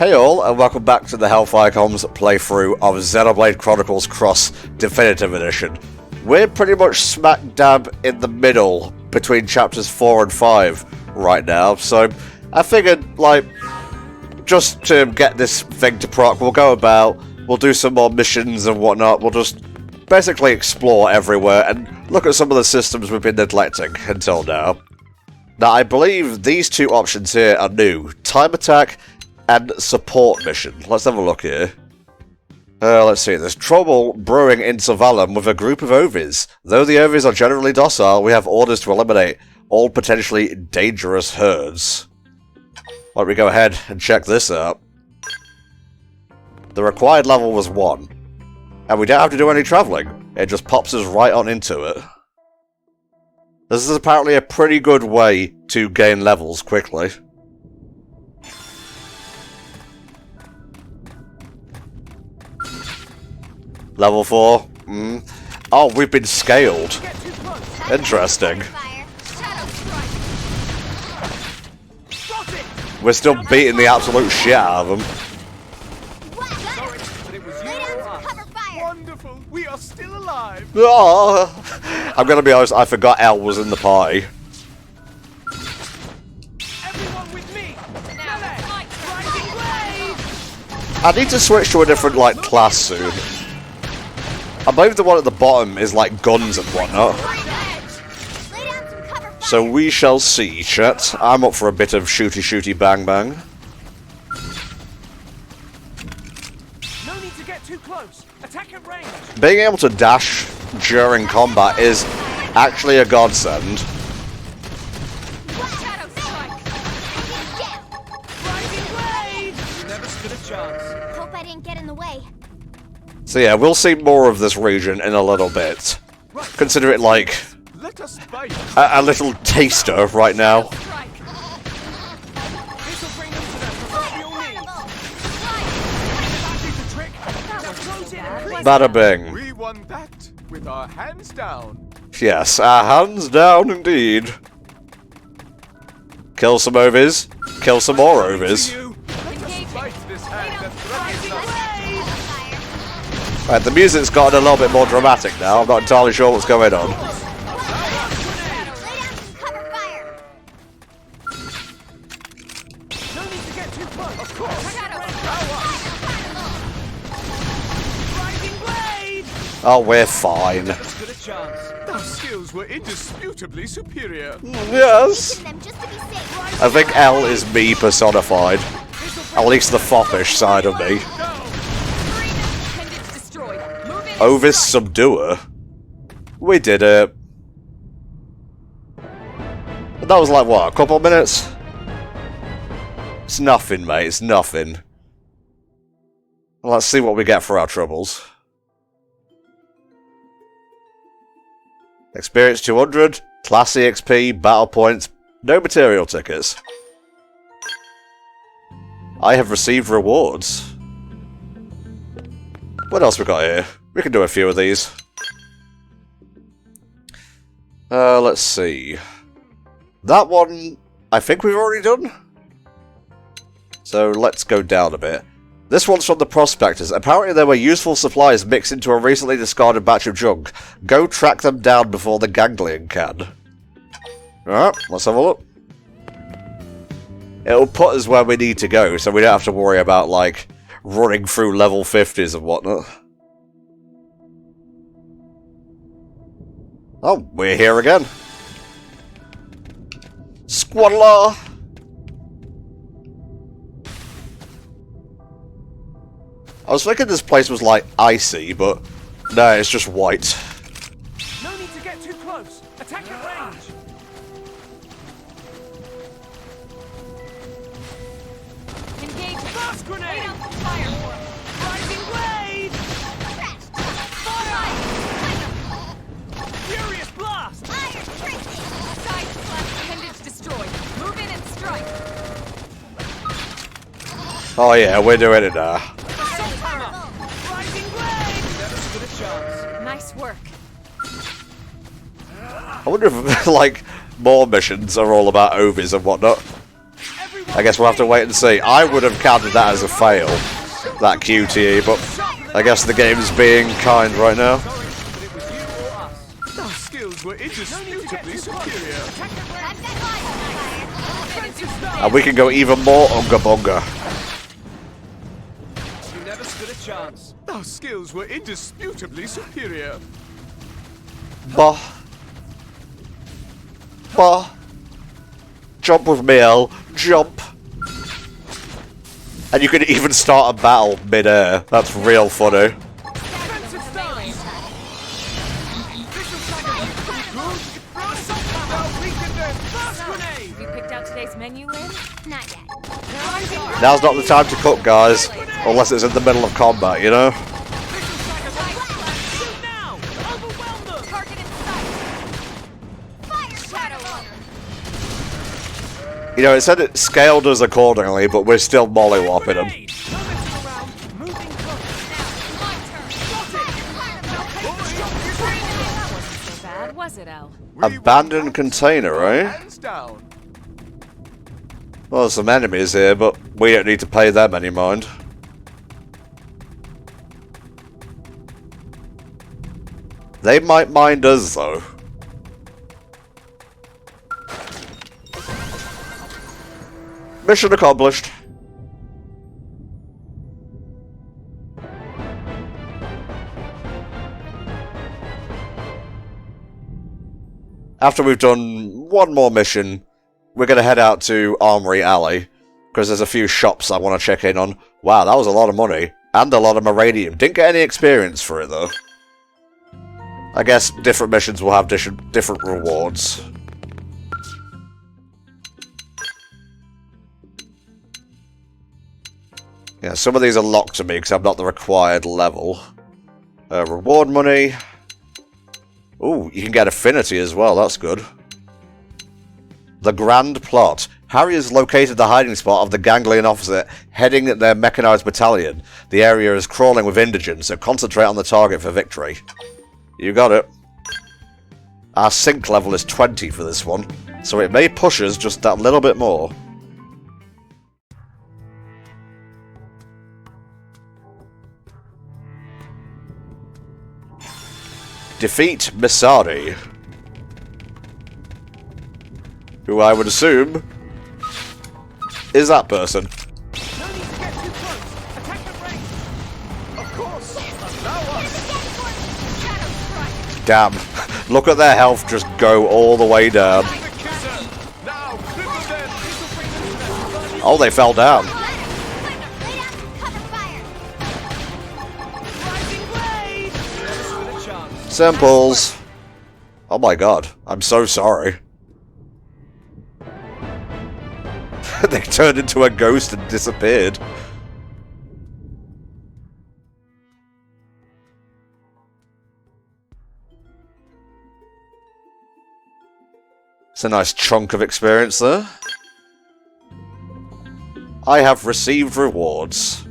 Hey all, and welcome back to the HellfireComms playthrough of Xenoblade Chronicles Cross Definitive Edition. We're pretty much smack dab in the middle between chapters 4 and 5 right now, so I figured, like, just to get this thing to proc, we'll go about, we'll do some more missions and whatnot, we'll just basically explore everywhere and look at some of the systems we've been neglecting until now. Now, I believe these two options here are new. Time attack and support mission. Let's have a look here. Let's see. There's trouble brewing in Savalum with a group of Ovis. Though the Ovis are generally docile, we have orders to eliminate all potentially dangerous herds. Why don't we go ahead and check this out. The required level was 1. And we don't have to do any travelling. It just pops us right on into it. This is apparently a pretty good way to gain levels quickly. Level 4. Oh, we've been scaled. Interesting. We're still beating the absolute shit out of them. Wonderful. We are still alive. Oh, I'm gonna be honest, I forgot L was in the party. Everyone with me. I need to switch to a different, like, class soon. I believe the one at the bottom is like guns and whatnot. So we shall see, chat. I'm up for a bit of shooty bang bang. No need to get too close. Attack at range. Being able to dash during combat is actually a godsend. Never stood a chance. Hope I didn't get in the way. So yeah, we'll see more of this region in a little bit. Consider it like Let us fight. a little taster right now. This'll bring them to their proverbial knees. That is the trick. Now close in and clean. Bada bing. We won that with our hands down. Yes, hands down indeed. Kill some Ovis. Kill some more Ovis. Let us fight this hand that threatens us. Right, the music's gotten a little bit more dramatic now. I'm not entirely sure what's going on. No need to get too close. Of course. Rising blade. Oh, we're fine. Never stood a chance. Those skills were indisputably superior. Yes. I think L is me personified. At least the foppish side of me. Ovis Subduer. We did it. But that was like, what, a couple of minutes? It's nothing, mate, it's nothing. Let's see what we get for our troubles. Experience 200, classy XP, battle points, no material tickets. I have received rewards. What else we got here? We can do a few of these. Let's see. That one, I think we've already done. So let's go down a bit. This one's from the prospectors. Apparently there were useful supplies mixed into a recently discarded batch of junk. Go track them down before the ganglion can. Alright, let's have a look. It'll put us where we need to go, so we don't have to worry about, like, running through level 50s and whatnot. Oh, we're here again. Squadla! I was thinking this place was like icy, but no, it's just white. No need to get too close. Attack at range. Engage Blast grenade. fire for him. Rising blade. Furious blast. Side slash appendage destroyed. Move in and strike. Oh yeah, we're doing it now. Assault hammer. Rising blade. Never stood a chance. Nice work. I wonder if, like, more missions are all about Ovis and whatnot. Everyone I guess we'll have to wait and see. I would have counted that as a fail, that QTE, but I guess the game's being kind right now. Our skills were indisputably superior. And we can go even more unga bunga. You never stood a chance. Our skills were indisputably superior. Bah. Bah. Jump with me, El. Jump. And you can even start a battle mid-air. That's real funny. Have you picked out today's menu, Lynn? Not yet. Now's not the time to cook, guys. Unless it's in the middle of combat, you know? Now! Overwhelm them! Target in sight. Fire Shadow Runner. You know, it said it scaled us accordingly, but we're still mollywopping them. Moving close. My turn. Wasn't so bad, was it, El? Abandoned container, eh? Hands down. Well, there's some enemies here, but we don't need to pay them any mind. They might mind us, though. Mission accomplished. After we've done one more mission, we're going to head out to Armory Alley, because there's a few shops I want to check in on. Wow, that was a lot of money, and a lot of Meridium. Didn't get any experience for it, though. I guess different missions will have different rewards. Yeah, some of these are locked to me because I'm not the required level. Reward money. Ooh, you can get affinity as well, that's good. The Grand Plot. Harry has located the hiding spot of the Ganglion officer heading their mechanized battalion. The area is crawling with indigents, so concentrate on the target for victory. You got it. Our sync level is 20 for this one, so it may push us just that little bit more. Defeat Misari, who I would assume is that person. No need to get too close. Attack the range. Of course. Allow us. Damn, look at their health just go all the way down. The kisser. Now, cripple them. Oh, they fell down. Rising blade! Never stood a chance. Simples. Oh my god, I'm so sorry. They turned into a ghost and disappeared. It's a nice chunk of experience there. I have received rewards.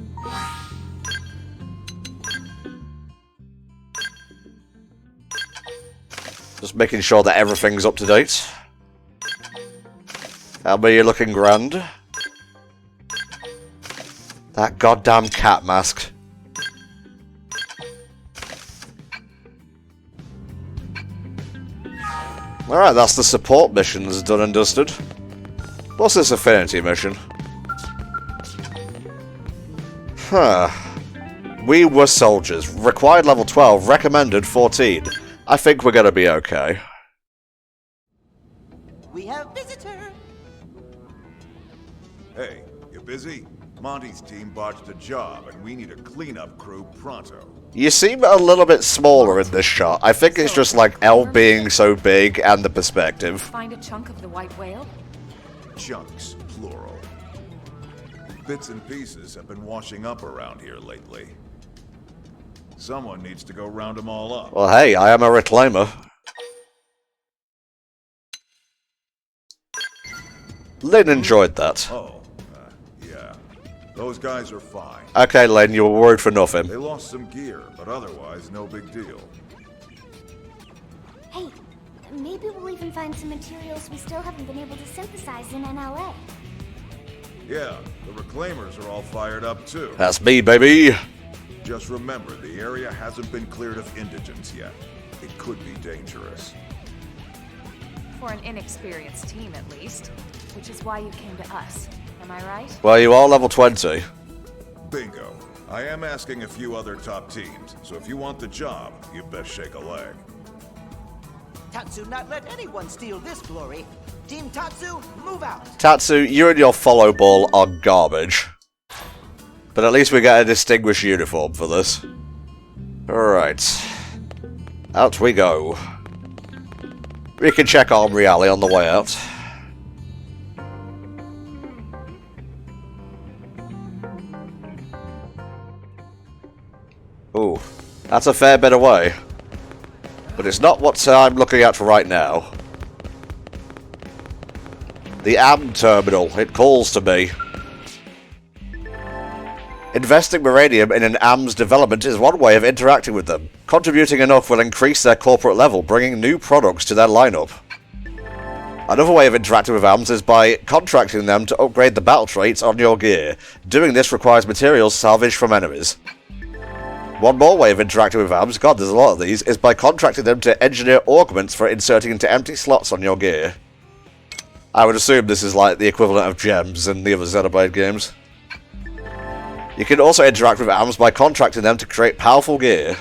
Just making sure that everything's up to date. Albert, you're looking grand. That goddamn cat mask. Alright, that's the support missions done and dusted. What's this affinity mission? Huh. We were soldiers. Required level 12, recommended 14. I think we're gonna be okay. We have visitor. Hey, you busy? Monty's team botched a job, and we need a cleanup crew pronto. You seem a little bit smaller in this shot. I think it's just like L being so big and the perspective. Find a chunk of the white whale? Chunks, plural. Bits and pieces have been washing up around here lately. Someone needs to go round them all up. Well, hey, I am a reclaimer. Lynn enjoyed that. Oh, yeah. Those guys are fine. Okay, Lynn, you were worried for nothing. They lost some gear, but otherwise, no big deal. Hey, maybe we'll even find some materials we still haven't been able to synthesize in NLA. Yeah, the Reclaimers are all fired up too. That's me, baby. Just remember, the area hasn't been cleared of indigents yet. It could be dangerous. For an inexperienced team, at least. Which is why you came to us. Am I right? Well, you are level 20. Bingo. I am asking a few other top teams, so if you want the job, you best shake a leg. Tatsu not let anyone steal this glory. Team Tatsu, move out. Tatsu, you and your follow ball are garbage. But at least we get a distinguished uniform for this. Alright. Out we go. We can check Armory Alley on the way out. Ooh, that's a fair bit away. But it's not what I'm looking at for right now. The AM terminal, it calls to me. Investing Meridium in an AM's development is one way of interacting with them. Contributing enough will increase their corporate level, bringing new products to their lineup. Another way of interacting with AMs is by contracting them to upgrade the battle traits on your gear. Doing this requires materials salvaged from enemies. One more way of interacting with AMs, god there's a lot of these, is by contracting them to engineer augments for inserting into empty slots on your gear. I would assume this is like the equivalent of gems in the other Xenoblade games. You can also interact with AMs by contracting them to create powerful gear.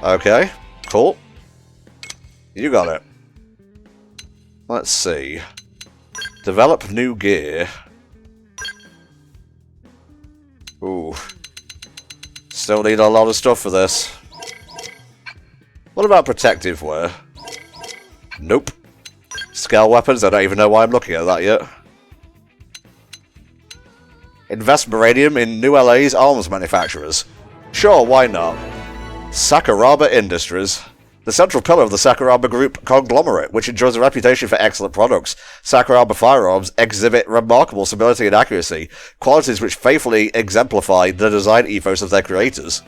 Okay, cool. You got it. Let's see. Develop new gear. Ooh. Still need a lot of stuff for this. What about protective wear? Nope. Scale weapons, I don't even know why I'm looking at that yet. Invest Meridium in New LA's arms manufacturers. Sure, why not? Sakuraba Industries. The central pillar of the Sakuraba Group conglomerate, which enjoys a reputation for excellent products. Sakuraba firearms exhibit remarkable stability and accuracy, qualities which faithfully exemplify the design ethos of their creators.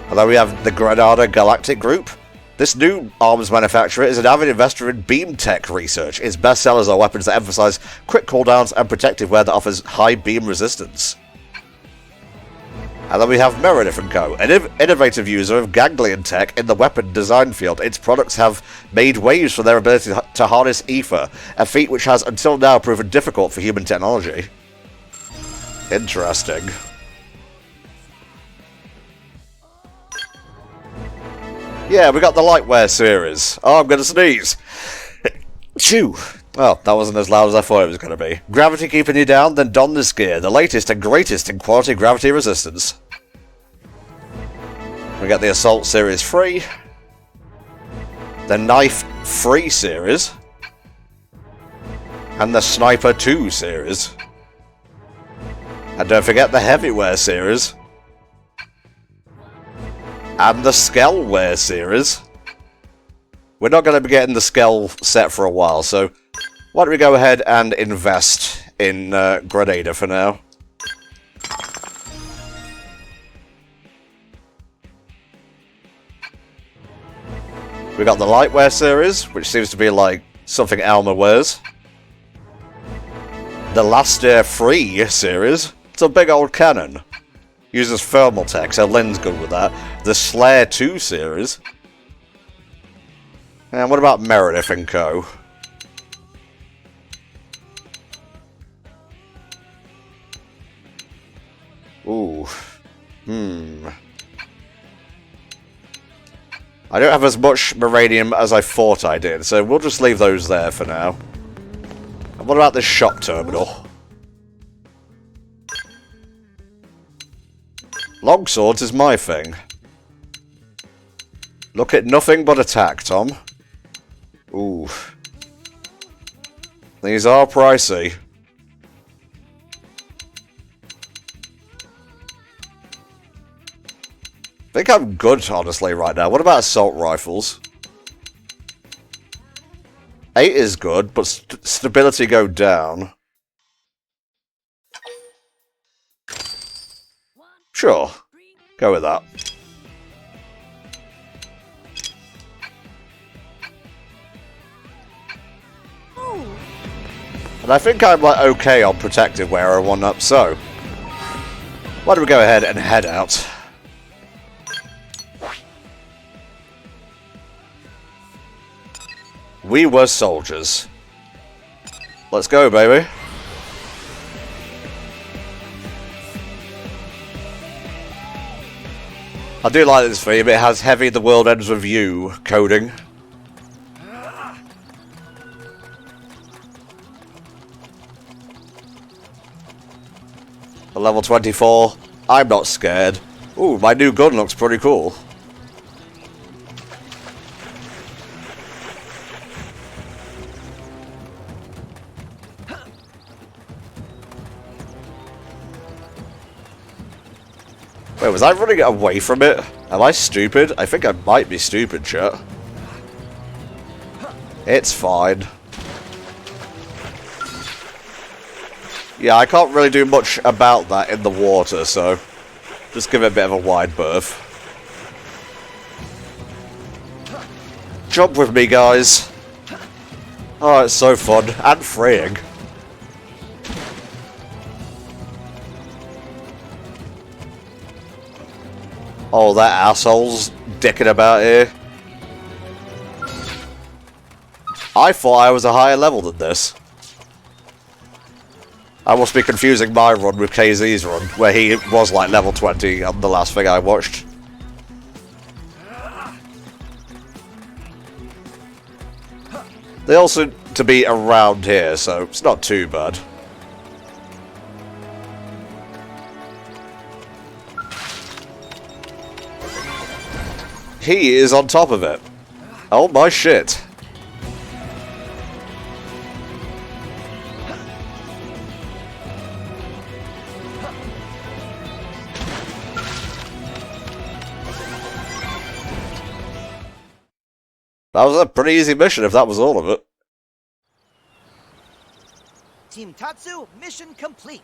And then we have the Granada Galactic Group. This new arms manufacturer is an avid investor in beam tech research. Its best sellers are weapons that emphasize quick cooldowns and protective wear that offers high beam resistance. And then we have Meredith & Co., an innovative user of ganglion tech in the weapon design field. Its products have made waves for their ability to harness ether, a feat which has until now proven difficult for human technology. Interesting. Yeah, we got the Lightwear series. Oh, I'm gonna sneeze. Chew. Well, that wasn't as loud as I thought it was going to be. Gravity keeping you down? Then don this gear, the latest and greatest in quality gravity resistance. We got the Assault Series 3, the Knife 3 series, and the Sniper 2 series. And don't forget the Heavyware series, and the Skellware series. We're not going to be getting the Skell set for a while, so why don't we go ahead and invest in Grenada for now. We got the Lightwear series, which seems to be like something Alma wears. The Laster 3 series, it's a big old cannon. Uses thermal tech, so Lynn's good with that. The Slayer 2 series. And what about Meredith & Co.? Ooh. I don't have as much Meridium as I thought I did, so we'll just leave those there for now. And what about this shop terminal? Longswords is my thing. Look at nothing but attack, Tom. Ooh. These are pricey. I think I'm good, honestly, right now. What about assault rifles? 8 is good, but stability go down. Sure. Go with that. And I think I'm like okay on protective where I want up, so why don't we go ahead and head out? We were soldiers. Let's go, baby. I do like this theme. It has heavy "the world ends with you" coding. A level 24. I'm not scared. Ooh, my new gun looks pretty cool. Wait, was I running away from it? Am I stupid? I think I might be stupid, chat. It's fine. Yeah, I can't really do much about that in the water, so just give it a bit of a wide berth. Jump with me, guys. Oh, it's so fun and freeing. Oh, that asshole's dicking about here. I thought I was a higher level than this. I must be confusing my run with KZ's run, where he was like level 20 on the last thing I watched. They all seem to be around here, so it's not too bad. He is on top of it. Oh my shit. That was a pretty easy mission if that was all of it. Team Tatsu, mission complete.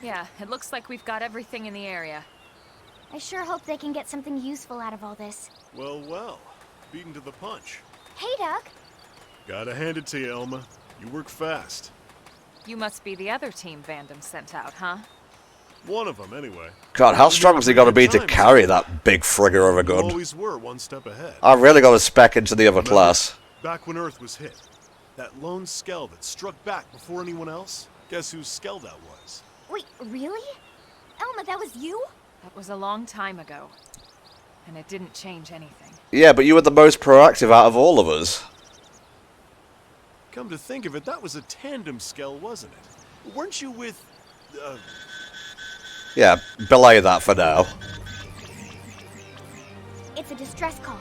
Yeah, it looks like we've got everything in the area. I sure hope they can get something useful out of all this. Well, well. Beaten to the punch. Hey, Duck. Gotta hand it to you, Elma. You work fast. You must be the other team Vandam sent out, huh? One of them, anyway. God, how strong has he got to be to carry that big frigger of a gun? Always were one step ahead. I really got to spec into the other class. Back when Earth was hit, that lone Skell that struck back before anyone else, guess whose Skell that was? Wait, really? Elma, that was you? That was a long time ago. And it didn't change anything. Yeah, but you were the most proactive out of all of us. Come to think of it, that was a tandem Skell, wasn't it? Weren't you with... Yeah, belay that for now. It's a distress call.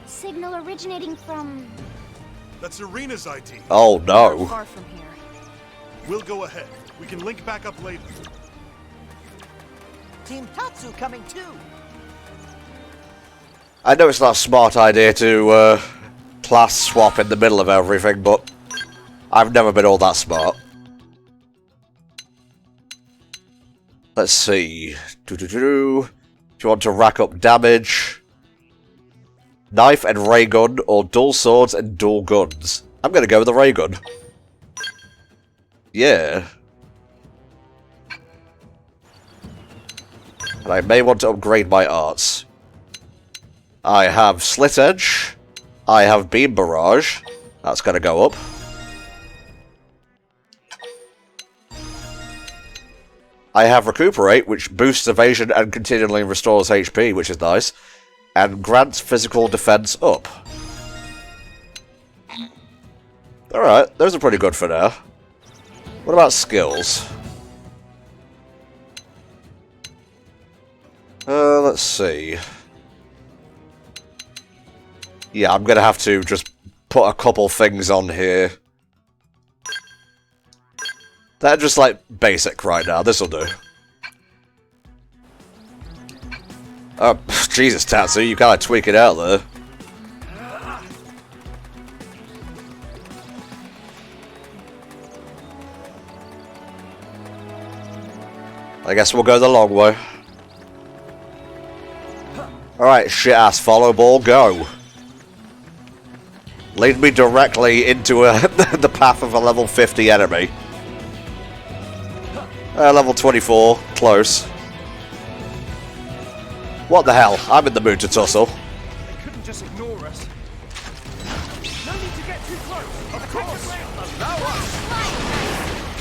Signal originating from... That's Arena's ID. Oh no. We're far from here. We'll go ahead. We can link back up later. Team Tatsu coming too. I know it's not a smart idea to class swap in the middle of everything, but I've never been all that smart. Let's see. If you want to rack up damage, knife and ray gun, or dual swords and dual guns. I'm gonna go with the ray gun. Yeah. And I may want to upgrade my arts. I have slit edge. I have beam barrage. That's gonna go up. I have Recuperate, which boosts evasion and continually restores HP, which is nice. And grants physical defense up. Alright, those are pretty good for now. What about skills? Let's see. Yeah, I'm gonna have to just put a couple things on here. They're just like basic right now. This'll do. Oh, Jesus, Tatsu, you gotta tweak it out there. I guess we'll go the long way. Alright, shit-ass follow ball, go. lead me directly into the path of a level 50 enemy. Level 24, close. What the hell? I'm in the mood to tussle. They couldn't just ignore us. No need to get too close. Of course. Allow us.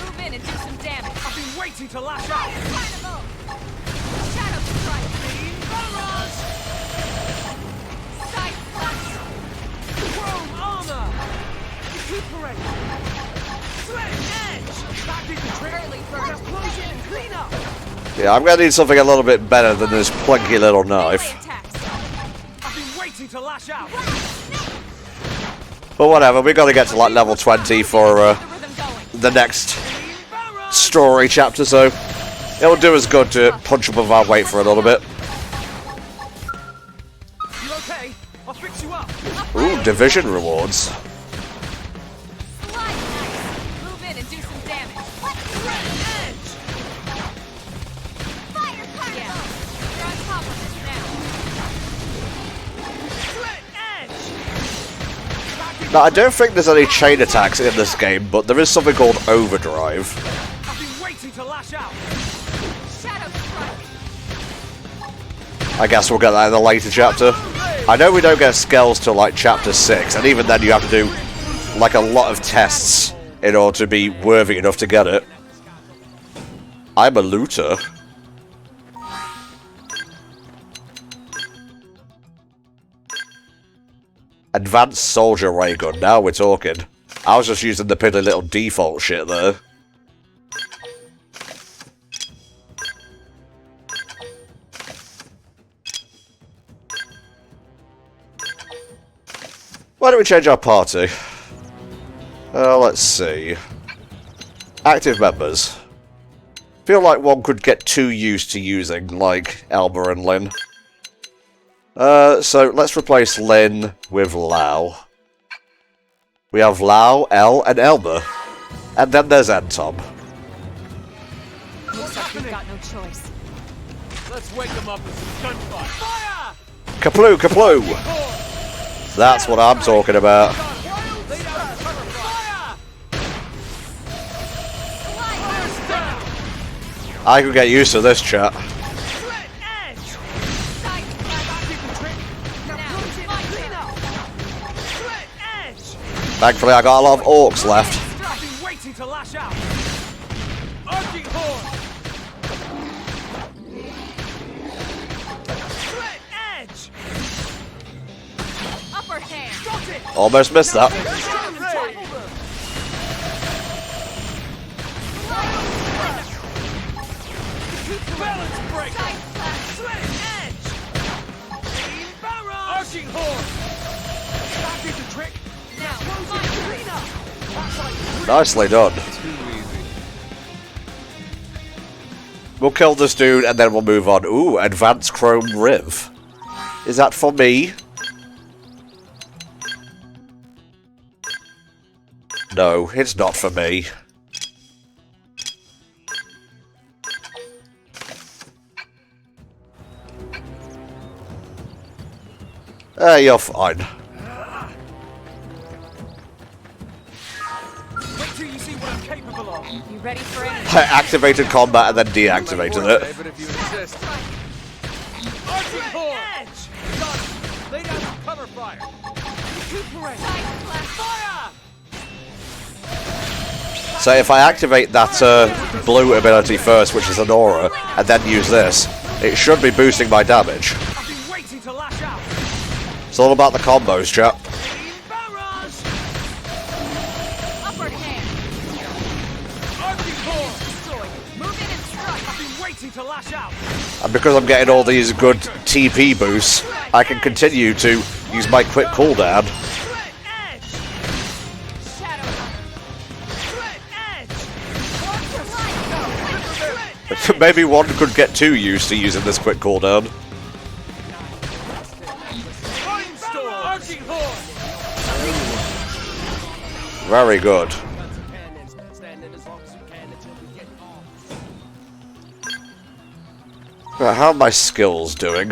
Move in and do some damage. I've been waiting to lash out. Carnival! Shadow Strike! Barrage! Side Slash! Chrome armor! Recuperate! Sweat edge! That did the trick! Early bird. Now close in and clean up! Yeah, I'm gonna need something a little bit better than this plunky little knife. Melee attacks. I've been waiting to lash out! But whatever, we gotta get to like level 20 for The rhythm going. the next Barrage! story chapter, so it'll do us good to punch above our weight for a little bit. You okay? I'll fix you up! Ooh, division rewards. Slide Knife. Move in and do some damage. Edge! Fire Carnival! Yeah. You're on top of this now. Sweat edge! Now, I don't think there's any chain attacks in this game, but there is something called overdrive. I've been waiting to lash out! Shadow Strike. I guess we'll get that in the later chapter. I know we don't get skells till like chapter 6, and even then you have to do like a lot of tests in order to be worthy enough to get it. I'm a looter. Advanced soldier ray gun, now we're talking. I was just using the piddly little default shit there. Why don't we change our party? Let's see. Active members. Feel like one could get too used to using, like, Elba and Lynn. So let's replace Lynn with Lau. We have Lau, El, and Elba. And then there's Antom. Looks like we've got no choice. Let's wake them up with some gunfire! Fire! Kaploo, kaploo! That's what I'm talking about. Lay down cover fire! I could get used to this chat. Sweat edge! Side Slash. That did the trick! Now Now, close in and fire. clean up! Sweat edge! Thankfully I got a lot of orcs left. I've been waiting to lash out! Arcing horn! Sweat edge! Upper hand. Got it! Almost missed that. Balance breaker! Side Slash. Sweat edge! Team barrage! Arcing horn! That did the trick! Now, Close in, fire. clean up! That's like Nicely done. We'll kill this dude and then we'll move on. Ooh, advanced chrome riv. Is that for me? No, it's not for me. You're fine. Wait till you see what I'm capable of! You ready for any? I activated combat and then deactivated it. But if you insist. Arcing horn! Edge! Got it! Lay down some cover fire! Recuperate! Side Slash. Fire! So if I activate that blue ability first, which is an aura, and then use this, it should be boosting my damage. I've been waiting to lash out! It's all about the combos, chap. Team barrage! Upper hand. Arcing horn! Destroyed. Move in and strike. I've been waiting to lash out! And because I'm getting all these good TP boosts, I can continue to use my quick cooldown. Sweat edge! Shadow Hunter. Sweat edge! Sweat. Maybe one could get too used to using this quick cooldown. Storm! Arcing horn! Very good. Right, how are my skills doing?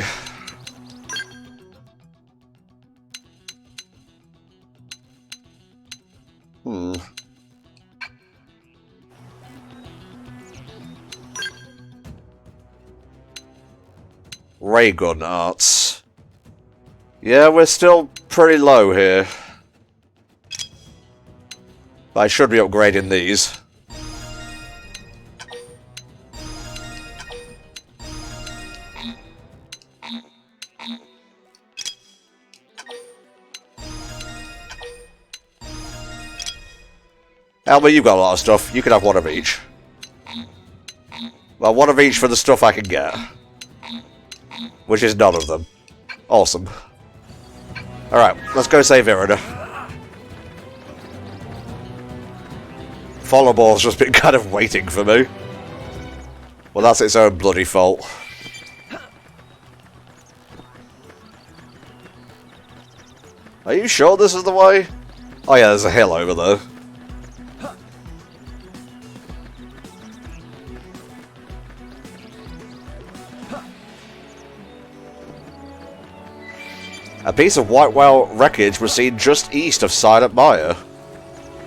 Ray gun arts. Yeah, we're still pretty low here. But I should be upgrading these. Elmer, you've got a lot of stuff. You can have one of each. Well, one of each for the stuff I can get. Which is none of them. Awesome. Alright, let's go save Irina. Follow-ball's just been kind of waiting for me. Well, that's its own bloody fault. Are you sure this is the way? Oh yeah, there's a hill over there. A piece of white whale wreckage was seen just east of Silent Mire.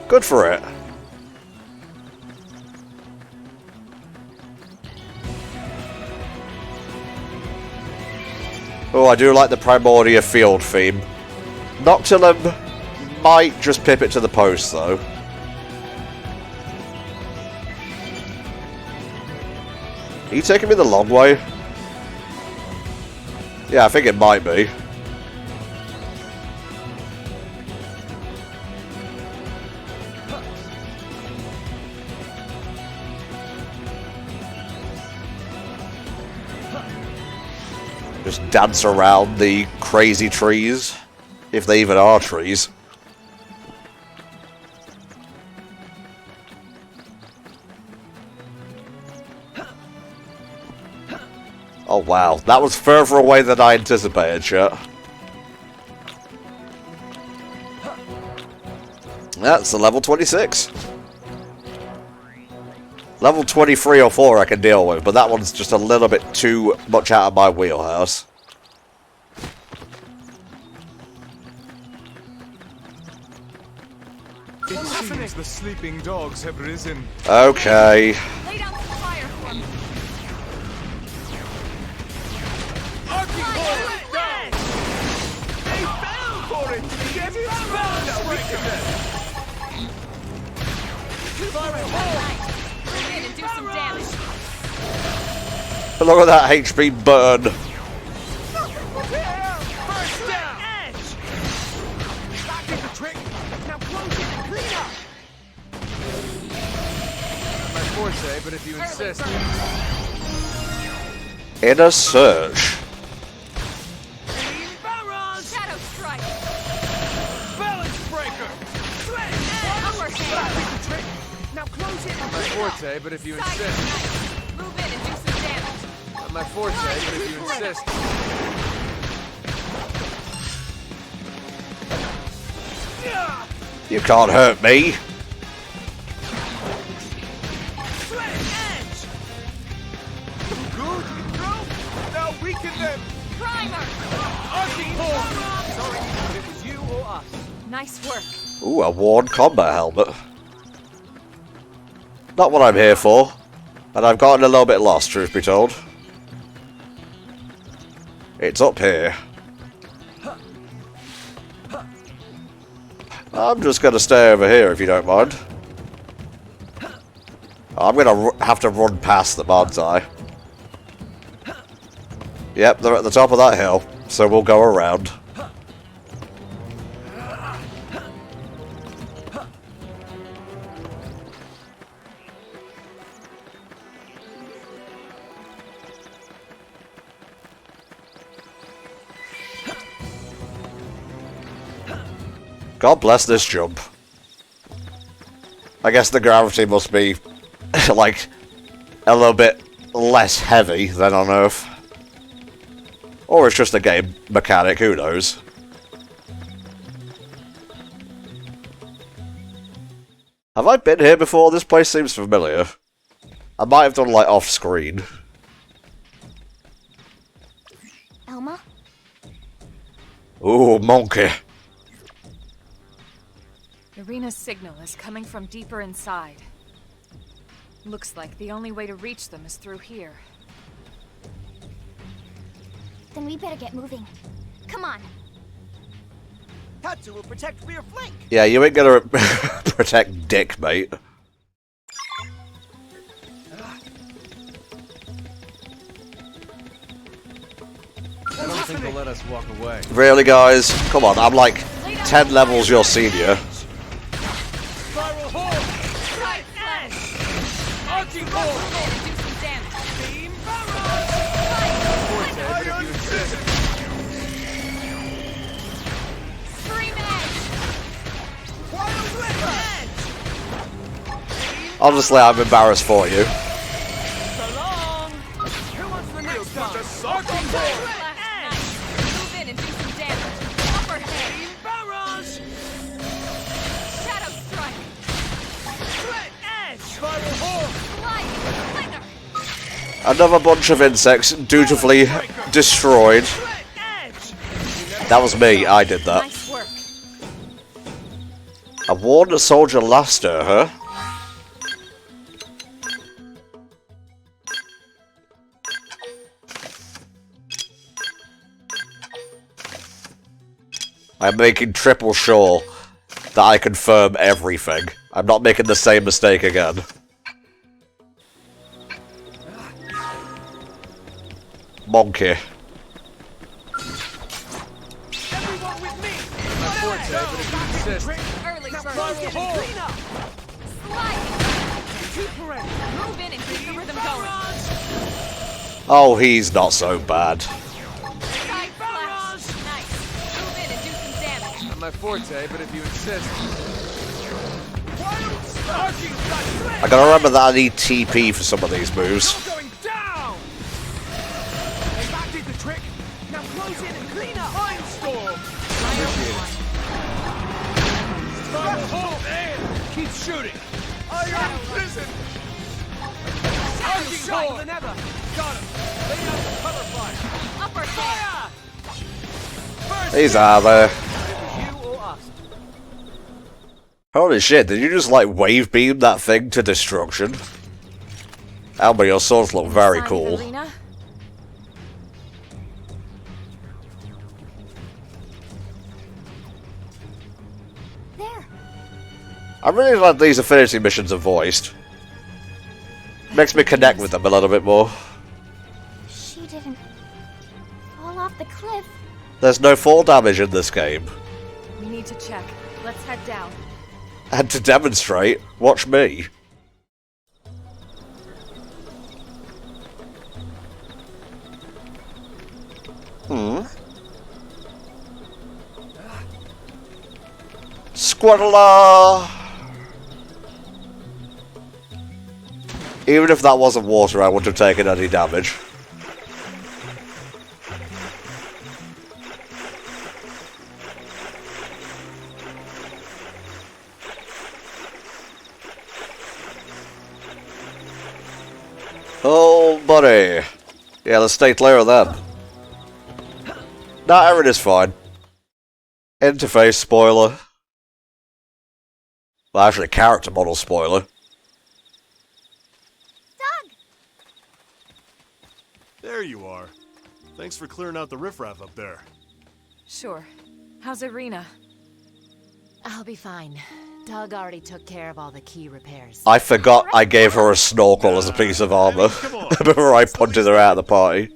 Good for it. Oh, I do like the Primordia field theme. Noctilum might just pip it to the post, though. Are you taking me the long way? Yeah, I think it might be. Just dance around the crazy trees, if they even are trees. Oh wow, that was further away than I anticipated, chat. That's a level 26. Level 23 or 4 I can deal with, but that one's just a little bit too much out of my wheelhouse. It seems the sleeping dogs have risen. Okay. Lay down some fire for me. They fell for it! Get it spelled out! Move in and do some damage. Look at that HP burn. First down! Edge! That did the trick! Now close it and clean up! Not my forte, but if you insist. Inner Surge. Shadow strike. Balance breaker! Upper hand. Now close it and my forte, but if you Side insist. knife. Move in and do some damage. Not my forte, but if you insist. You can't hurt me. Edge! Good, no! Now weaken them! Primer. Arching hold! Sorry, but it was you or us. Nice work. Ooh, a worn combat helmet. Not what I'm here for. And I've gotten a little bit lost, truth be told. It's up here. I'm just going to stay over here if you don't mind. I'm going to have to run past them, aren't I? Yep, they're at the top of that hill, so we'll go around. God bless this jump. I guess the gravity must be, like, a little bit less heavy than on Earth. Or it's just a game mechanic, who knows. Have I been here before? This place seems familiar. I might have done, like, off-screen. Elma? Ooh, monkey. Irina's signal is coming from deeper inside. Looks like the only way to reach them is through here. Then we better get moving. Come on. Tatsu will protect rear flank. Yeah, you ain't gonna protect Dick, mate. I don't think they'll let us walk away. Really, guys? Come on, I'm like 10 levels your senior. Spiral Hole! Right flash! Arching Move Hole! in and do some damage. Beam Barrage! Forte, but if you insist. Scream edge! Wild Edge! Honestly, I'm embarrassed for you. So long! Who wants the next one? Arching Hole! Nice. Move in and do some damage. Upper head. Beam Barrage! Shadow strike. Threat Edge! Spiral Hole! Slide. Slinger. Another bunch of insects dutifully destroyed. Threat Edge! That was me, I did that. Nice work. I warned a soldier Laster, huh? I'm making triple sure that I confirm everything. I'm not making the same mistake again. Monkey. Everyone with me! My forte, but if you insist. Early Now bird. Spiral Hole! Clean up! Slide. Recuperate! Move in and keep the rhythm going. Oh, he's not so bad. Side flash. Nice. Move in and do some damage. Not my forte, but if you insist. Wild Arching Strike! I gotta remember that I need TP for some of these moves. Going down! Hey, that did the trick! Now close in and clean up! Mindstorm! Spiral Hole! There! Keep shooting! Iron Prison! Arching Hole! than ever! Got him! Lay out the cover fire! Upper head. Fire! First He's out there. It was you or us. Holy shit, did you just like wave beam that thing to destruction? Alba, your swords look very Sign of cool. Irina? There. I really like these affinity missions are voiced. Makes me connect with them a little bit more. She didn't fall off the cliff. There's no fall damage in this game. We need to check. Let's head down. And to demonstrate, watch me. Squaddler! Even if that wasn't water, I wouldn't have taken any damage. Oh, buddy. Yeah, let's stay clear of them. Nah, everything is fine. Interface spoiler. Well, actually, character model spoiler. Doug! There you are. Thanks for clearing out the riffraff up there. Sure. How's Irina? I'll be fine. Doug already took care of all the key repairs. I forgot I gave her a snorkel as a piece of armor Come on. before I punted her out of the party.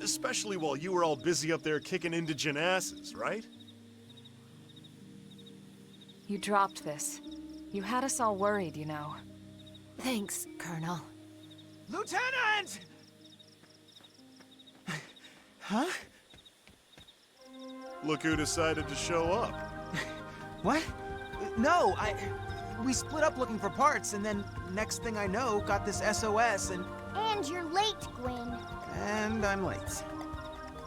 Especially while you were all busy up there kicking indigent asses, right? You dropped this. You had us all worried, you know. Thanks, Colonel. Lieutenant! Huh? Look who decided to show up. What? No, we split up looking for parts, and then next thing I know, got this SOS, and And you're late, Gwyn. I'm late.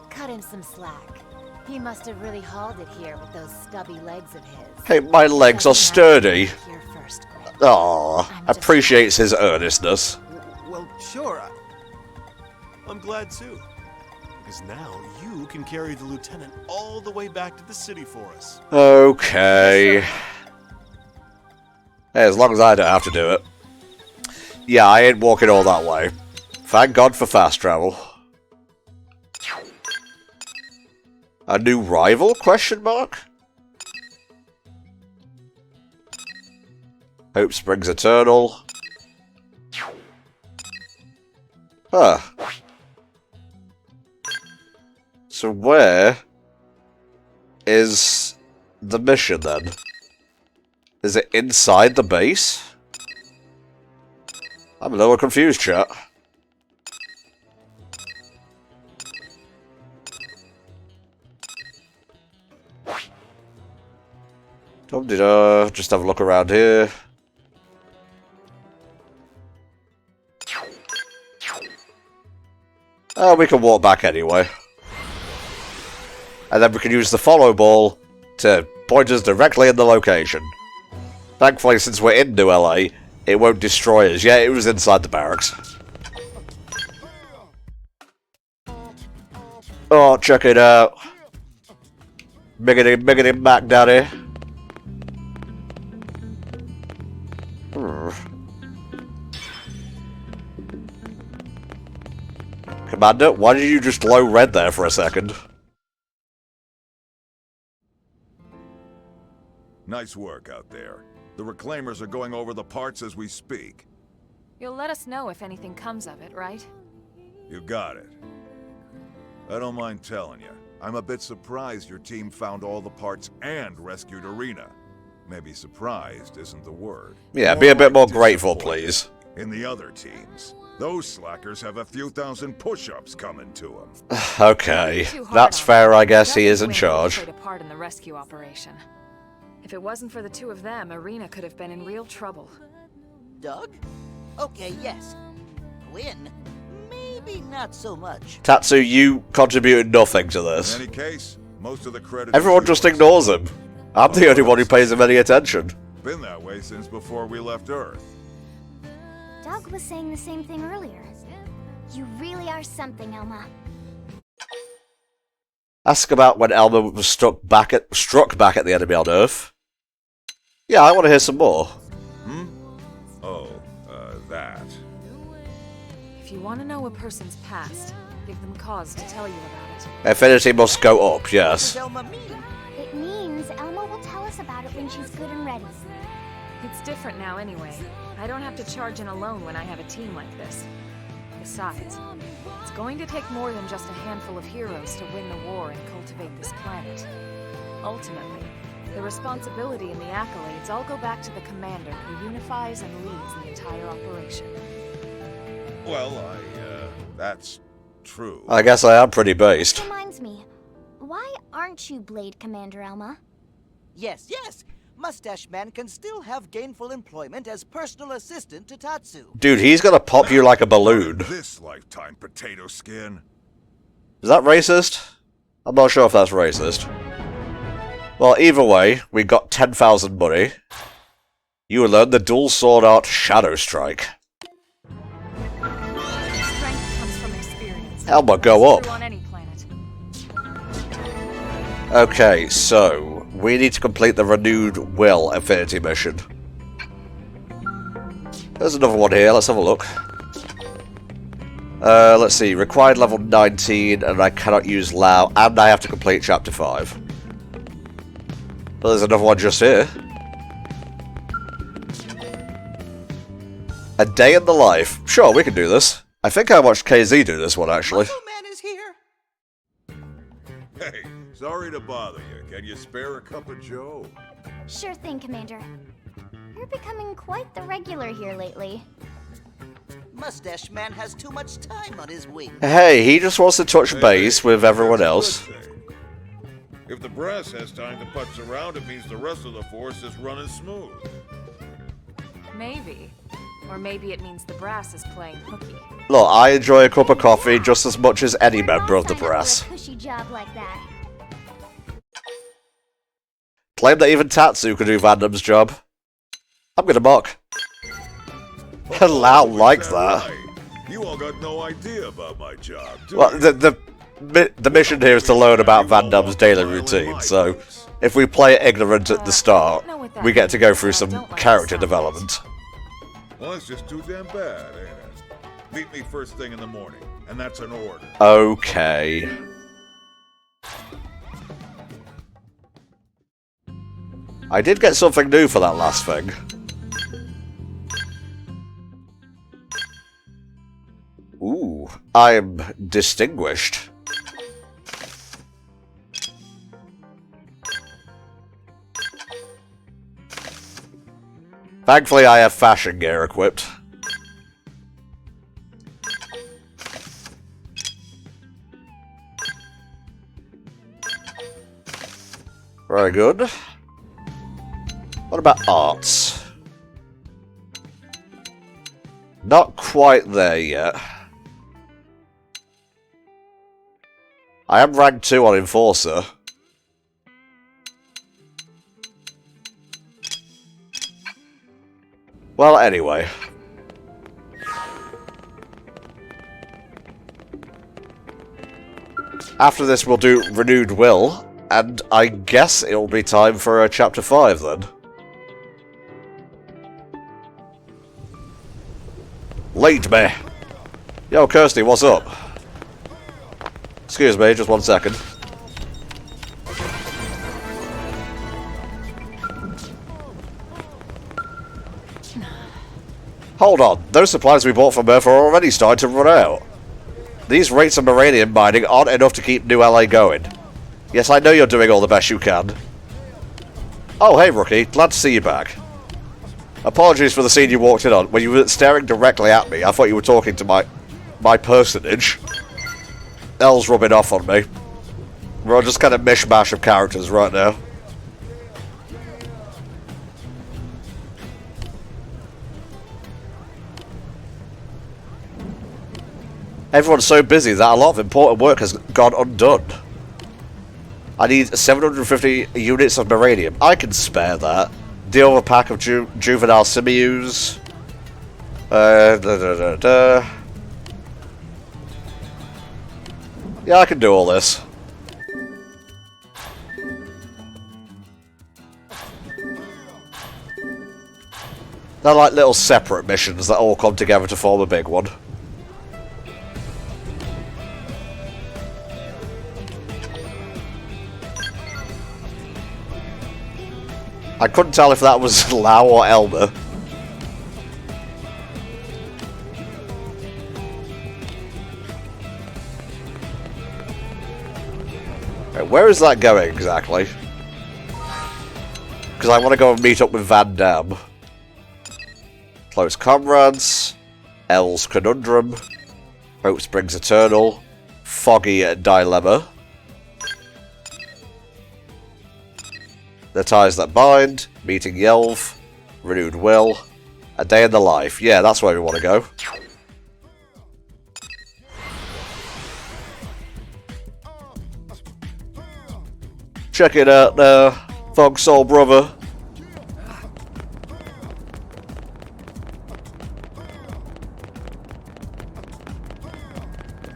Cut him some slack. He must have really hauled it here with those stubby legs of his. Hey, my legs are sturdy. Here first, Gwyn. Aw, appreciates his earnestness. Well, sure. I'm glad too. Because now you can carry the lieutenant all the way back to the city for us. Okay. Hey, as long as I don't have to do it. Yeah, I ain't walking all that way. Thank God for fast travel. A new rival? Question mark? Hope springs eternal. Huh. So where is the mission then? Is it inside the base? I'm a little confused, chat. Just have a look around here. Oh, we can walk back anyway. And then we can use the follow ball to point us directly in the location. Thankfully, since we're in New LA, it won't destroy us. Yeah, it was inside the barracks. Oh, check it out. Biggity back, daddy. Commander, why did you just glow red there for a second? Nice work out there. The Reclaimers are going over the parts as we speak. You'll let us know if anything comes of it, right? You got it. I don't mind telling you, I'm a bit surprised your team found all the parts and rescued Arena. Maybe surprised isn't the word. Yeah, be a bit more grateful, please. In the other teams, those slackers have a few thousand push-ups coming to them. Okay, that's fair, I guess. He is in Wing charge. played a part in the rescue operation. If it wasn't for the two of them, Arena could have been in real trouble. Doug? Okay, yes. Quinn? Maybe not so much. Tatsu, you contributed nothing to this. In any case, most of the credit. Everyone just ignores him. I'm the only one who pays him any attention. Been that way since before we left Earth. Doug was saying the same thing earlier. You really are something, Elma. Ask about when Elma was struck back at the enemy on Earth. Yeah, I want to hear some more. Oh, that. If you want to know a person's past, give them cause to tell you about it. Affinity must go up, yes. Elma mean? It means Elma will tell us about it when she's good and ready. It's different now anyway. I don't have to charge in alone when I have a team like this. Besides, it's going to take more than just a handful of heroes to win the war and cultivate this planet. Ultimately, the responsibility and the accolades all go back to the commander who unifies and leads the entire operation. Well, that's true. I guess I am pretty based. Reminds me, why aren't you Blade Commander, Elma? Yes. Mustache Man can still have gainful employment as personal assistant to Tatsu. Dude, he's gonna pop you like a balloon. This lifetime, potato skin. Is that racist? I'm not sure if that's racist. Well, either way, we got 10,000 money. You will learn the dual sword art Shadow Strike. Strength comes from experience. Elma, go up. True on any planet. Okay, so we need to complete the Renewed Will Affinity mission. There's another one here, let's have a look. Let's see, required level 19, and I cannot use Lao, and I have to complete chapter 5. Well, there's another one just here. A day in the life. Sure, we can do this. I think I watched KZ do this one, actually. Muscle Man is here. Hey, sorry to bother you. Can you spare a cup of joe? Sure thing, Commander. You're becoming quite the regular here lately. Mustache Man has too much time on his wings. Hey, he just wants to touch base with everyone else. If the brass has time to putz around, it means the rest of the force is running smooth. Maybe. Or maybe it means the brass is playing hooky. Look, I enjoy a cup of coffee just as much as any member of the I'll sign up brass. for a cushy job like that. Claim that even Tatsu could do Vandam's job. I'm gonna mock. Lao likes that. Right. You all got no idea about my job, do Well, you? the mission here is to learn about Van Damme's daily routine, so if we play it ignorant at the start, we get to go through some character development. Well, it's just too damn bad, ain't it? Meet me first thing in the morning, and that's an order. Okay. I did get something new for that last thing. Ooh, I'm distinguished. Thankfully, I have fashion gear equipped. Very good. What about arts? Not quite there yet. I am rank 2 on Enforcer. Well, anyway. After this, we'll do Renewed Will, and I guess it'll be time for Chapter 5 then. Lead me! Yo, Kirsty, what's up? Excuse me, just 1 second. Hold on, those supplies we bought from Earth are already starting to run out. These rates of uranium mining aren't enough to keep New LA going. Yes, I know you're doing all the best you can. Oh, hey, Rookie, glad to see you back. Apologies for the scene you walked in on. When you were staring directly at me, I thought you were talking to my personage. Elle's rubbing off on me. We're all just kind of mishmash of characters right now. Everyone's so busy that a lot of important work has gone undone. I need 750 units of uranium. I can spare that. Deal with a pack of juvenile simius. Yeah, I can do all this. They're like little separate missions that all come together to form a big one. I couldn't tell if that was Lau or Elmer. Right, where is that going exactly? Because I want to go and meet up with Van Damme. Close Comrades, L's Conundrum, Hope Springs Eternal, Foggy Dilemma. The Ties That Bind, Meeting Yelv, Renewed Will, A Day in the Life. Yeah, that's where we want to go. Check it out now, Fog Soul Brother.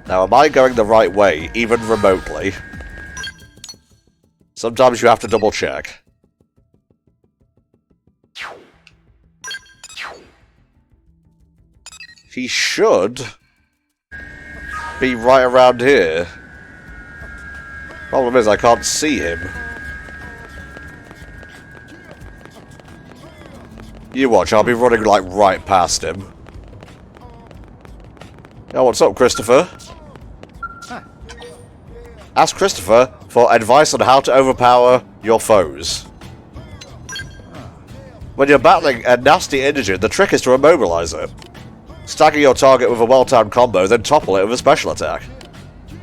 Now, am I going the right way, even remotely? Sometimes you have to double check. He should be right around here. Problem is, I can't see him. You watch, I'll be running like right past him. Yo, what's up, Christopher? Ask Christopher for advice on how to overpower your foes. When you're battling a nasty indigent, the trick is to immobilize it. Stagger your target with a well-timed combo, then topple it with a special attack.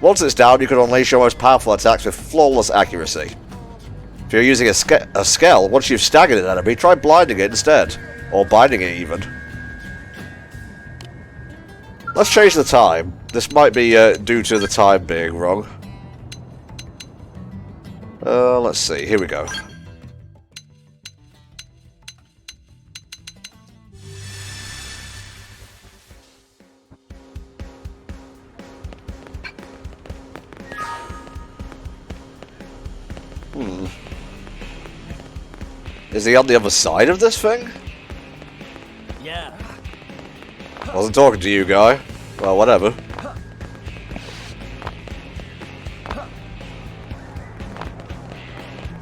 Once it's down, you can unleash your most powerful attacks with flawless accuracy. If you're using a scale, once you've staggered an enemy, try blinding it instead. Or binding it even. Let's change the time. This might be due to the time being wrong. Let's see. Here we go. Is he on the other side of this thing? Yeah. Wasn't talking to you, guy. Well, whatever.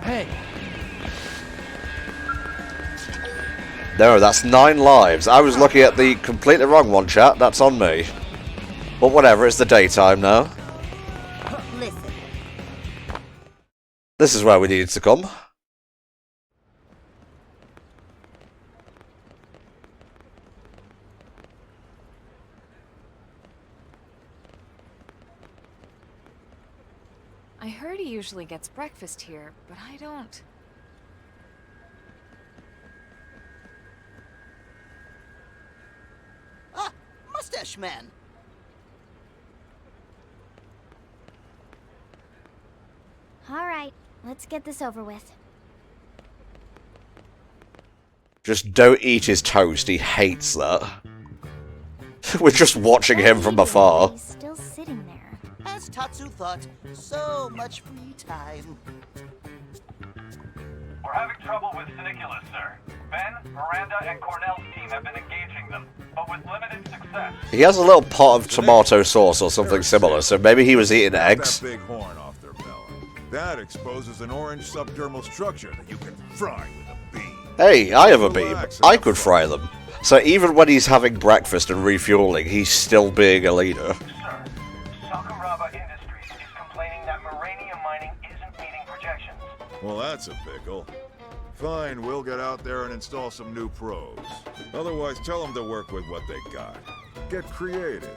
Hey. No, that's 9 lives. I was looking at the completely wrong one, chat. That's on me. But whatever, it's the daytime now. Listen. This is where we needed to come. I heard he usually gets breakfast here, but I don't. Ah, Mustache Man. All right, let's get this over with. Just don't eat his toast. He hates that. We're just watching him from afar. He's still sitting there. As Tatsu thought, so much free time. We're having trouble with Funiculars, sir. Ben, Miranda, and Cornell's team have been engaging them, but with limited success. He has a little pot of tomato sauce or something similar, so maybe he was eating eggs. That big horn off their belly. That exposes an orange subdermal structure that you can fry with a beam. Hey, I have a beam. I could fry them. So even when he's having breakfast and refueling, he's still being a leader. Sir, Sakuraba Industries is complaining that uranium mining isn't meeting projections. Well, that's a pickle. Fine, we'll get out there and install some new probes. Otherwise, tell them to work with what they got. Get creative.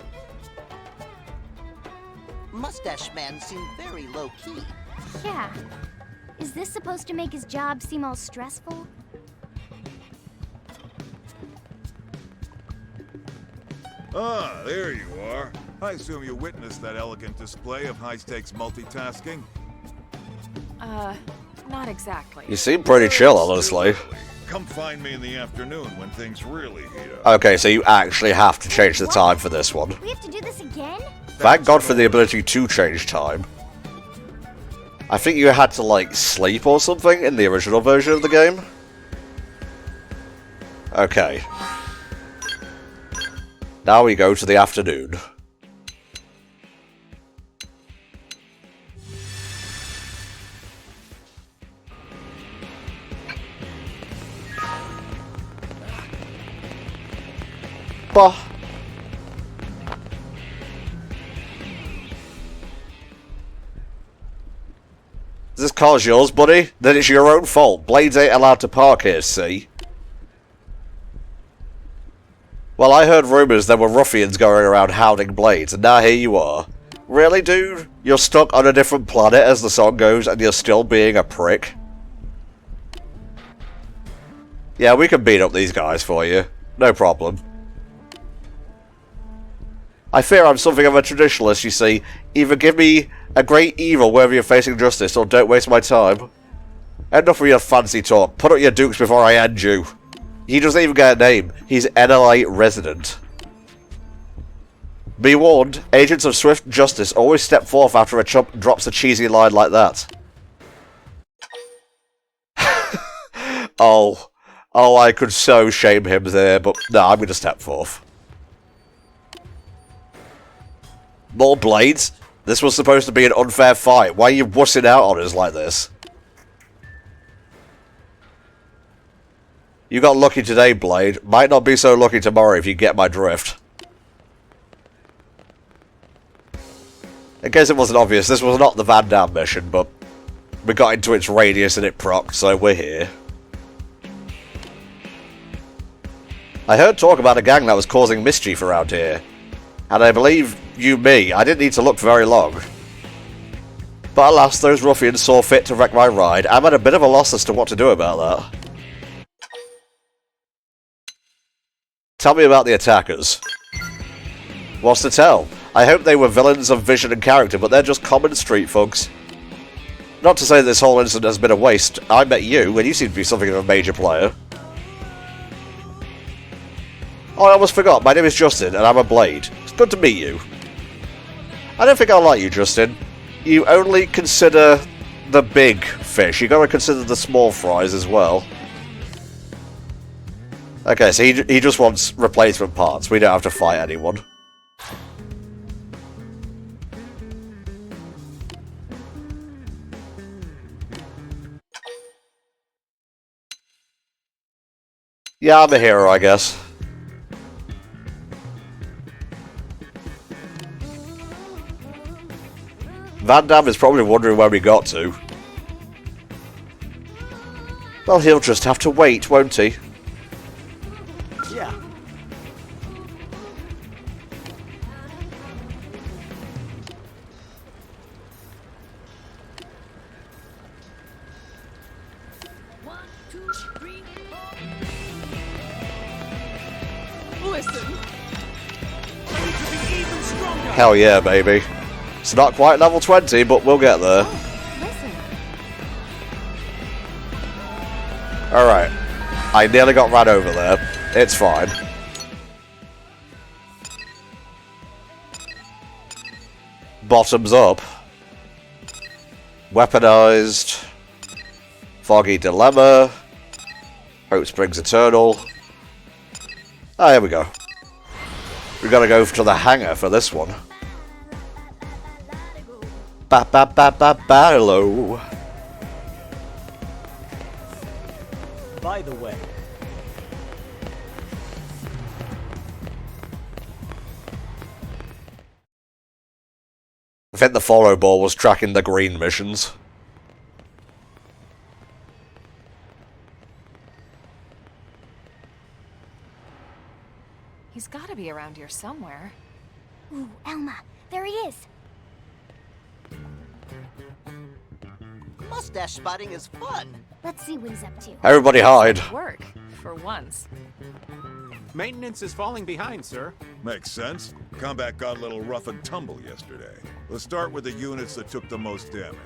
Mustache Man seemed very low-key. Yeah. Is this supposed to make his job seem all stressful? Ah, there you are. I assume you witnessed that elegant display of high-stakes multitasking? Not exactly. You seem pretty chill, honestly. Come find me in the afternoon when things really heat up. Okay, so you actually have to change the time for this one. We have to do this again? Thank God for the ability to change time. I think you had to, like, sleep or something in the original version of the game. Okay. Now we go to the afternoon. Bah. Is this car's yours, buddy? Then it's your own fault. Blades ain't allowed to park here, see? Well, I heard rumours there were ruffians going around hounding Blades, and now here you are. Really, dude? You're stuck on a different planet, as the song goes, and you're still being a prick? Yeah, we can beat up these guys for you. No problem. I fear I'm something of a traditionalist, you see. Either give me a great evil wherever you're facing justice, or don't waste my time. Enough of your fancy talk. Put up your dukes before I end you. He doesn't even get a name. He's NLA resident. Be warned, agents of swift justice always step forth after a chump drops a cheesy line like that. Oh, I could so shame him there, but no, I'm going to step forth. More Blades? This was supposed to be an unfair fight. Why are you wussing out on us like this? You got lucky today, Blade. Might not be so lucky tomorrow if you get my drift. In case it wasn't obvious, this was not the Van Damme mission, but we got into its radius and it procced, so we're here. I heard talk about a gang that was causing mischief around here. And I believe me, I didn't need to look for very long. But alas, those ruffians saw fit to wreck my ride. I'm at a bit of a loss as to what to do about that. Tell me about the attackers. What's to tell? I hope they were villains of vision and character, but they're just common street thugs. Not to say this whole incident has been a waste. I met you, and you seem to be something of a major player. Oh, I almost forgot. My name is Justin, and I'm a Blade. It's good to meet you. I don't think I like you, Justin. You only consider the big fish. You gotta consider the small fries as well. Okay, so he just wants replacement parts. We don't have to fight anyone. Yeah, I'm a hero, I guess. Van Damme is probably wondering where we got to. Well, he'll just have to wait, won't he? Yeah. Listen. I need to be even stronger. Hell yeah, baby. It's not quite level 20, but we'll get there. Listen. Alright. I nearly got ran over there. It's fine. Bottoms up. Weaponized. Foggy Dilemma. Hope Springs Eternal. Ah, here we go. We gotta go to the hangar for this one. Hello. By the way, I think the follow ball was tracking the green missions. He's gotta be around here somewhere. Ooh, Elma, there he is. mustache spotting is fun. Let's see what he's up to. Everybody hide. Work, for once. Maintenance is falling behind, sir. Makes sense. Combat got a little rough and tumble yesterday. Let's start with the units that took the most damage.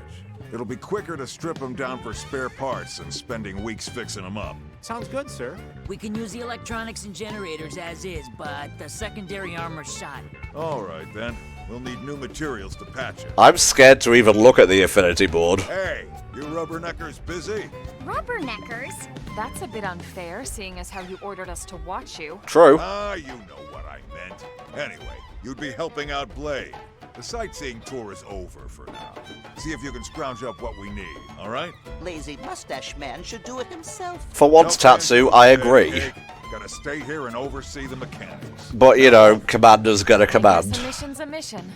It'll be quicker to strip them down for spare parts than spending weeks fixing them up. Sounds good, sir. We can use the electronics and generators as is, but the secondary armor's shot. All right, then. We'll need new materials to patch it. I'm scared to even look at the affinity board. Hey, you rubberneckers busy? Rubberneckers? That's a bit unfair, seeing as how you ordered us to watch you. True. Ah, you know what I meant. Anyway, you'd be helping out Blade. The sightseeing tour is over for now. See if you can scrounge up what we need, all right? Lazy mustache man should do it himself. For once, Tatsu, I agree. Gotta stay here and oversee the mechanics. But, you know, Commander's gonna command. A mission's a mission.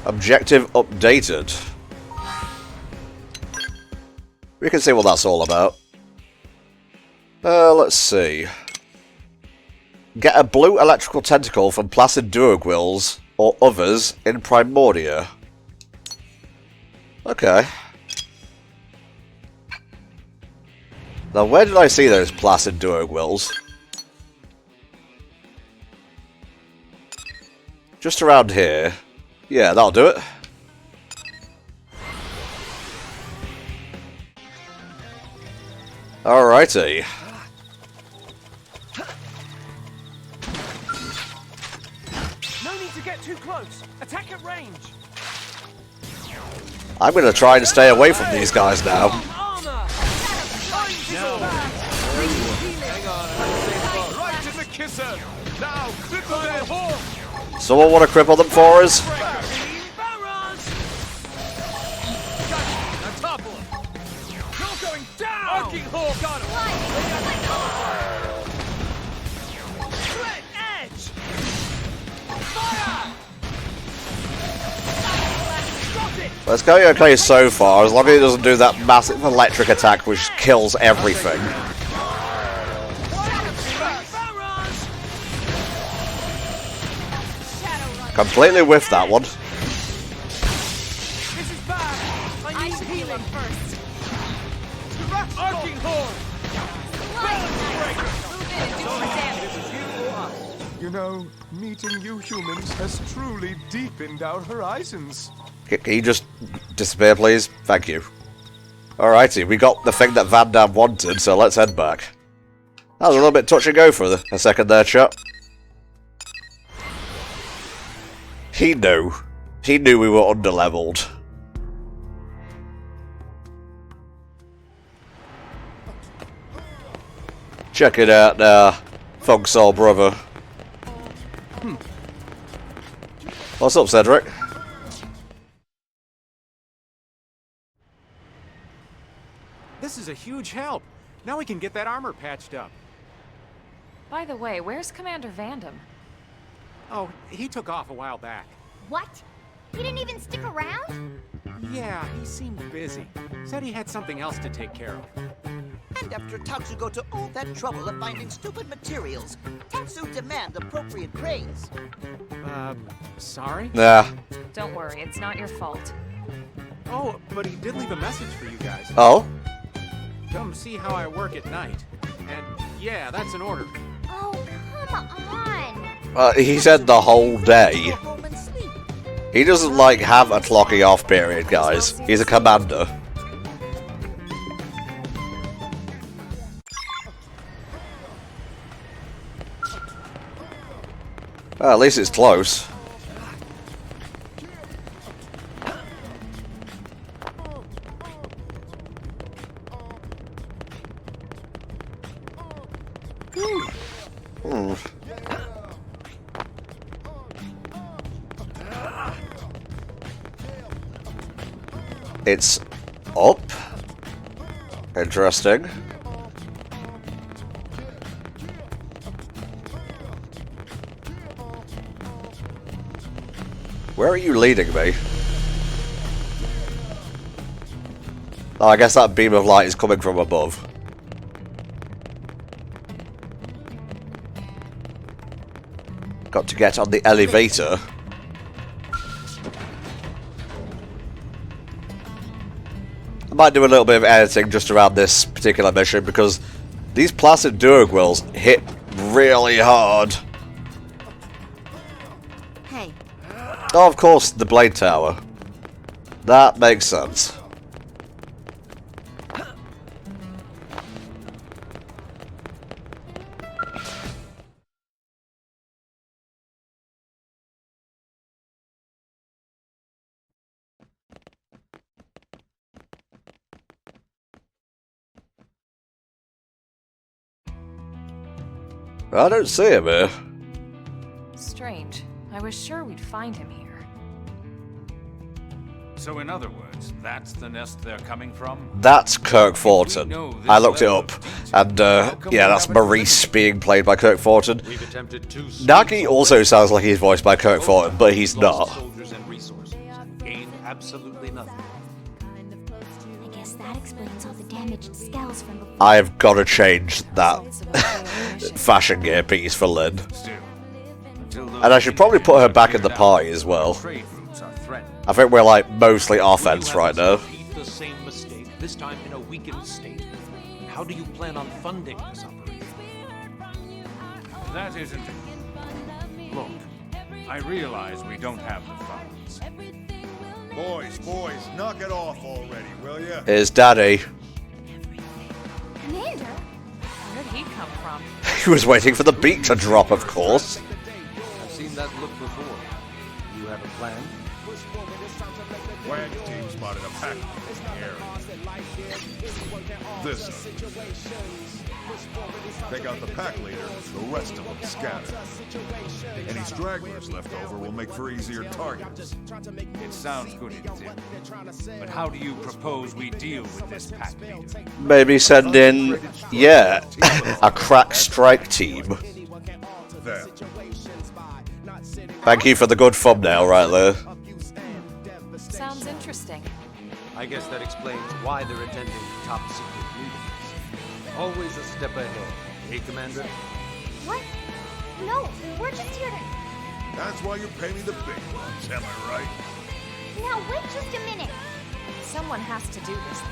Objective updated. We can see what that's all about. Let's see. Get a blue electrical tentacle from placid duoguils or others in Primordia. Okay. Now, where did I see those placid duoguils? Just around here. Yeah, that'll do it. Alrighty. No need to get too close. Attack at range. I'm gonna try and stay away from these guys now. Armor. Right in the kisser. Now, cripple their horn. Someone want to cripple them for us? Barras. Now topple him. You're going down. Arcing hawk. Got him. Threat edge. Fire. Stop it. Let's go okay so far, as long as it doesn't do that massive electric attack which kills everything. Completely whiffed that one. This is bad. I need healing first. Arcing horn. You know, meeting you humans has truly deepened our horizons. Can you just disappear, please? Thank you. Alrighty, we got the thing that Van Damme wanted, so let's head back. That was a little bit touch and go for a second there, chap. He knew. He knew we were underleveled. Check it out now, Fog Soul brother. What's up, Cedric? This is a huge help. Now we can get that armor patched up. By the way, where's Commander Vandam? Oh, he took off a while back. What? He didn't even stick around? Yeah, he seemed busy. Said he had something else to take care of. And after Tatsu go to all that trouble of finding stupid materials, Tatsu demand appropriate praise. Sorry? Nah. Don't worry, it's not your fault. Oh, but he did leave a message for you guys. Oh? Come see how I work at night. And yeah, that's an order. Oh, come on. He said the whole day. Go home and sleep. He doesn't, like, have a clocking off period, guys. He's a commander. Well, at least it's close. It's up. Interesting. Where are you leading me? Oh, I guess that beam of light is coming from above. Got to get on the elevator. I might do a little bit of editing just around this particular mission because these plastic duogwills hit really hard. Hey. Oh, of course, the blade tower. That makes sense. I don't see him here. Strange. I was sure we'd find him here. So in other words, that's the nest they're coming from? That's Kirk Thornton. I looked it up, and yeah, that's Maurice being played by Kirk Thornton. Nagi also sounds like he's voiced by Kirk Thornton, but he's not. Absolutely nothing. I guess that explains all the damaged skulls from before. I've got to change that fashion gear piece for Lynn. And I should probably put her back in the party as well. I think we're like mostly offense right now. The same mistake, this time in a weakened state. How do you plan on funding this operation? That isn't it. Look, I realize we don't have the funds. Boys, knock it off already, will ya? Here's Daddy. Commander? Where'd he come from? He was waiting for the beat to drop, of course. I've seen that look before. You have a plan? Wag team spotted a pack in the area. This. Take out the pack leader, the rest of them scatter. Any stragglers left over will make for easier targets. It sounds good in theory. But how do you propose we deal with this pack leader? Maybe send in, yeah, a crack strike team. There. Thank you for the good thumbnail right there. Sounds interesting. I guess that explains why they're attending top secret meetings. Always a step ahead, eh, Commander? What? No, we're just here to... That's why you pay me the big bucks, am I right? Now, wait just a minute. Someone has to do this.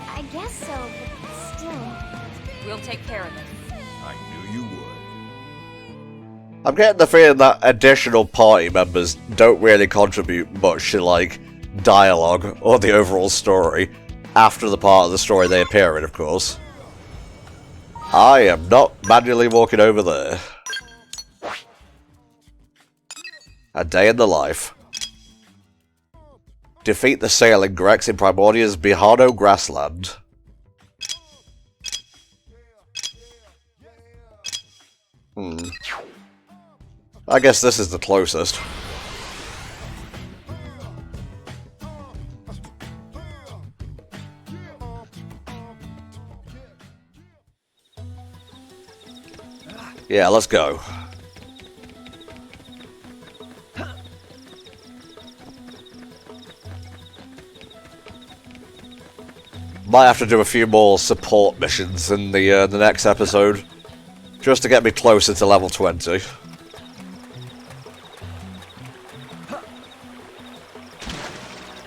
I guess so, but still... We'll take care of it. I knew you would. I'm getting the feeling that additional party members don't really contribute much to, like, dialogue or the overall story after the part of the story they appear in, of course. I am not manually walking over there. A day in the life. Defeat the sailing Grex in Primordia's Bihano grassland. I guess this is the closest. Yeah, let's go. Might have to do a few more support missions in the next episode, just to get me closer to level 20.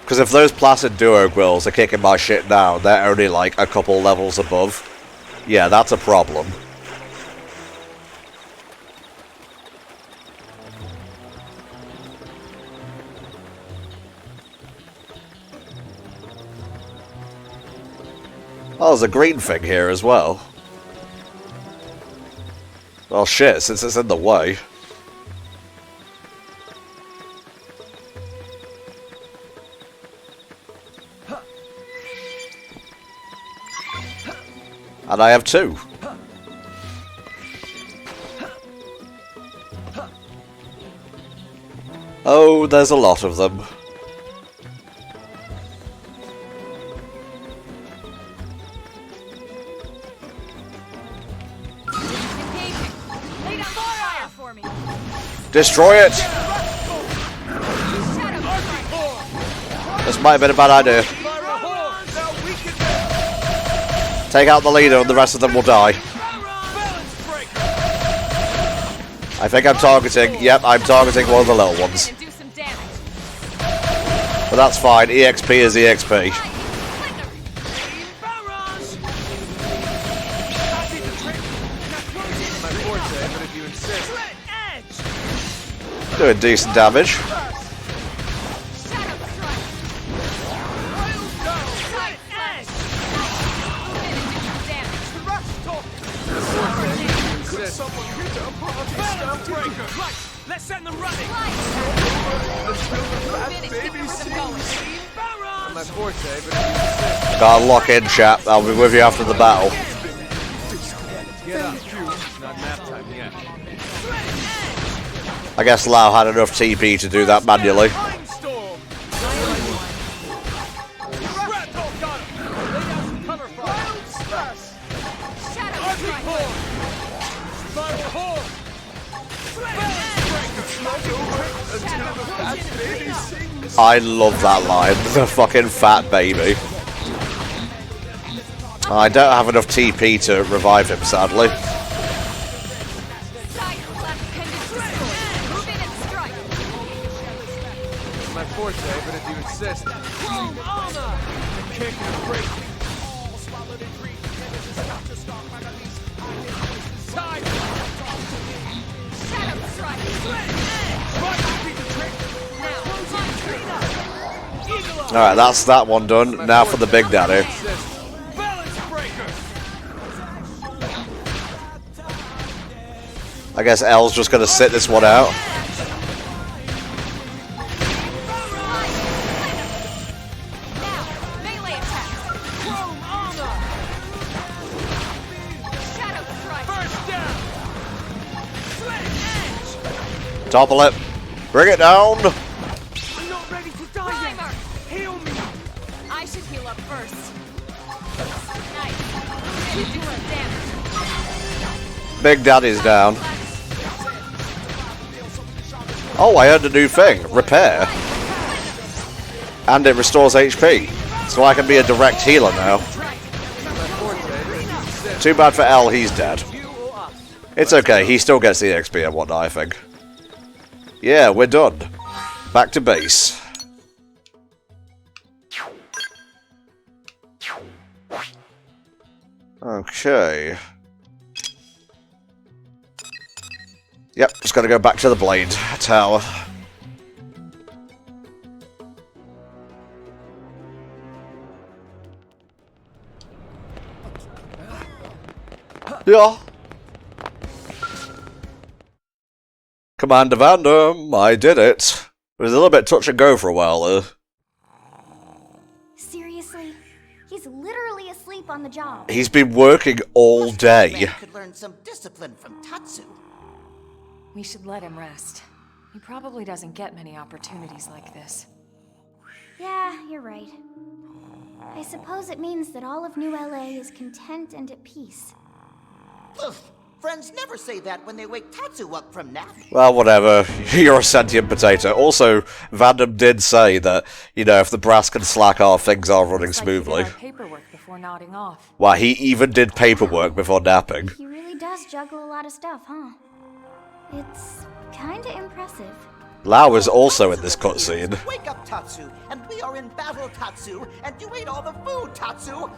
Because if those Placid Duo Grills are kicking my shit down, they're only like a couple levels above. Yeah, that's a problem. Oh, there's a green thing here as well. Well, shit, since it's in the way. And I have 2. Oh, there's a lot of them. Destroy it! This might have been a bad idea. Take out the leader and the rest of them will die. I think I'm targeting... Yep, I'm targeting one of the little ones. But that's fine. EXP is EXP. Doing decent damage. Let's send them running. My forte, but Gotta lock in, chap. I'll be with you after the battle. get up. Not nap time yet. I guess Lau had enough TP to do that manually. I love that line, the fucking fat baby. I don't have enough TP to revive him, sadly. My forte, but if you insist. Alright, that's that one done. Now for the Big Daddy. I guess L's just gonna sit this one out. Topple it. Bring it down. I'm not ready to die yet. Heal me. I should heal up first. Nice. You do some damage. Big Daddy's down. Oh, I heard a new thing. Repair. And it restores HP. So I can be a direct healer now. Too bad for L, he's dead. It's okay, he still gets the XP and whatnot, I think. Yeah, we're done. Back to base. Okay. Yep, just gotta go back to the Blade Tower. Yeah. Commander Vandam, I did it. It was a little bit touch and go for a while there. Seriously? He's literally asleep on the job. He's been working all day. Could learn some discipline from Tatsu. We should let him rest. He probably doesn't get many opportunities like this. Yeah, you're right. I suppose it means that all of New LA is content and at peace. Ugh, Friends never say that when they wake Tatsu up from nap. Well, whatever. You're a sentient potato. Also, Vandam did say that, you know, if the brass can slack off, things are running smoothly. Like paperwork before nodding off. Wow, he even did paperwork before napping. He really does juggle a lot of stuff, huh? It's kinda impressive. Lao is also in this cutscene. Wake up, Tatsu, and we are in battle, Tatsu, and you ate all the food, Tatsu!